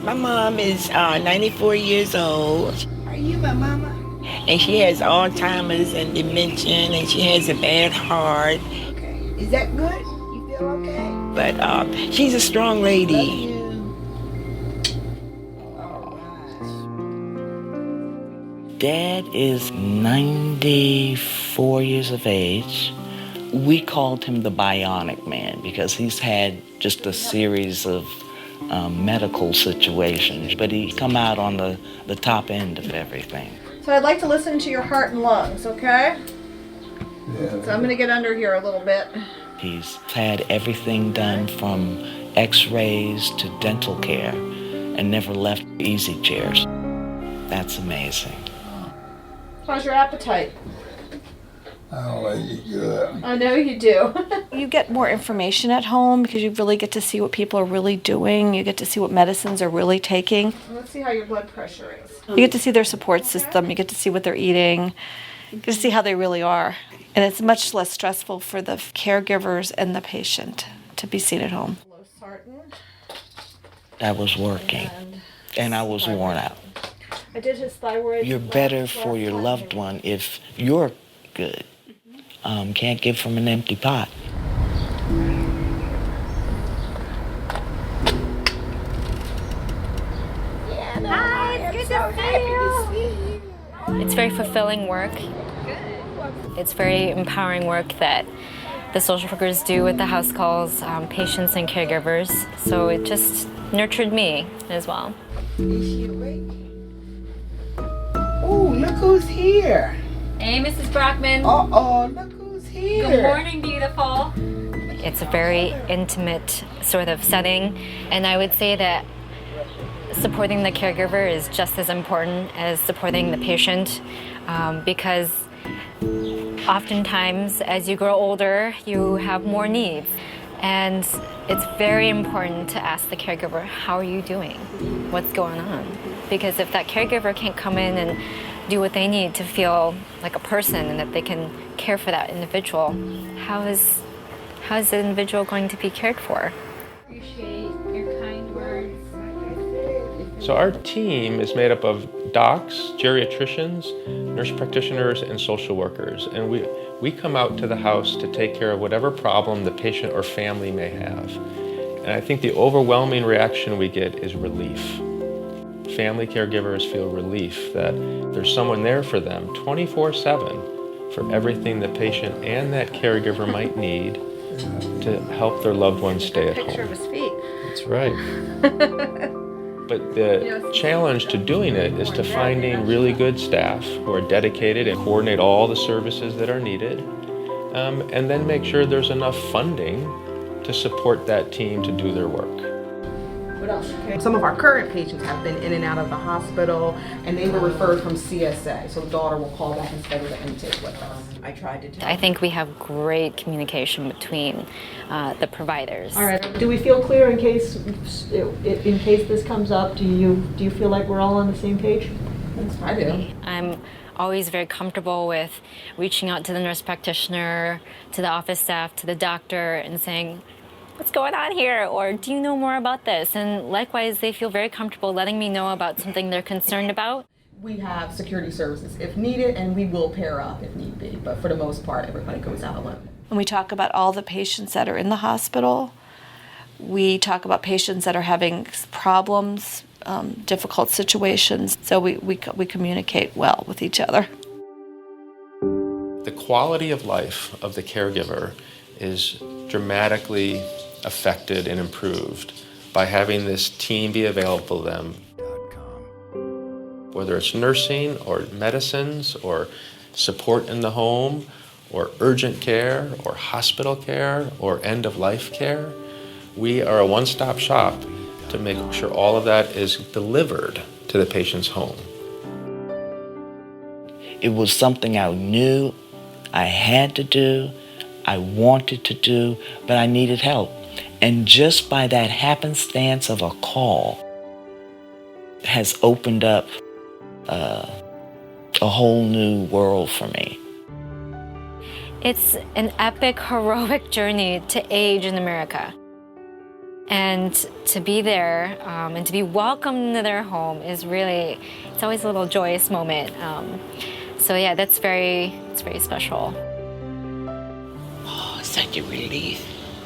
My mom is 94 years old. Are you my mama? And she has Alzheimer's and dementia, and she has a bad heart. Okay. Is that good? You feel okay? But she's a strong Love lady. you. All right. Dad is 94 years of age. We called him the Bionic Man because he's had just a series of medical situations, but he's come out on the top end of everything. So I'd like to listen to your heart and lungs, okay? Yeah. So I'm gonna get under here a little bit. He's had everything done from x-rays to dental care and never left easy chairs. That's amazing. How's your appetite? I like you good. I know you do. You get more information at home because you really get to see what people are really doing. You get to see what medicines are really taking. Let's see how your blood pressure is. You get to see their support system. You get to see what they're eating. You get to see how they really are. And it's much less stressful for the caregivers and the patient to be seen at home. I was working and I was worn out. I did his thyroid. You're better for your loved one if you're good. Can't give from an empty pot. Hi, it's good to see you. It's very fulfilling work. It's very empowering work that the social workers do with the house calls, patients and caregivers. So it just nurtured me as well. Is she awake? Oh, look who's here. Hey, Mrs. Brockman. Uh-oh, look who's here. Good morning, beautiful. It's a very intimate sort of setting, and I would say that supporting the caregiver is just as important as supporting the patient, because oftentimes as you grow older, you have more needs. And it's very important to ask the caregiver, how are you doing? What's going on? Because if that caregiver can't come in and do what they need to feel like a person and that they can care for that individual, how is the individual going to be cared for? Appreciate your kind words. So our team is made up of docs, geriatricians, nurse practitioners, and social workers. And we come out to the house to take care of whatever problem the patient or family may have. And I think the overwhelming reaction we get is relief. Family caregivers feel relief that there's someone there for them 24/7 for everything the patient and that caregiver might need to help their loved ones stay at home. Picture of his feet. That's right. But the challenge to doing it is to finding really good staff who are dedicated and coordinate all the services that are needed, and then make sure there's enough funding to support that team to do their work. What else? Okay. Some of our current patients have been in and out of the hospital, and they were referred from CSA, so the daughter will call back and schedule the intake with us. I tried to tell I think we have great communication between the providers. All right. Do we feel clear in case this comes up? Do you feel like we're all on the same page? I do. I'm always very comfortable with reaching out to the nurse practitioner, to the office staff, to the doctor, and saying, what's going on here? Or do you know more about this? And likewise, they feel very comfortable letting me know about something they're concerned about. We have security services if needed, and we will pair up if need be, but for the most part, everybody goes out alone. When we talk about all the patients that are in the hospital, we talk about patients that are having problems, difficult situations, so we communicate well with each other. The quality of life of the caregiver is dramatically affected and improved by having this team be available to them. Whether it's nursing or medicines or support in the home or urgent care or hospital care or end-of-life care, we are a one-stop shop to make sure all of that is delivered to the patient's home. It was something I knew I had to do, I wanted to do, but I needed help. And just by that happenstance of a call has opened up a whole new world for me. It's an epic, heroic journey to age in America. And to be there and to be welcomed into their home is really, it's always a little joyous moment. So yeah, it's very special. Oh, it's such a relief.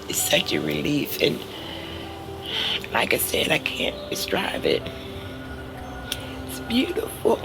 It's such a relief. And like I said, I can't describe it. It's beautiful.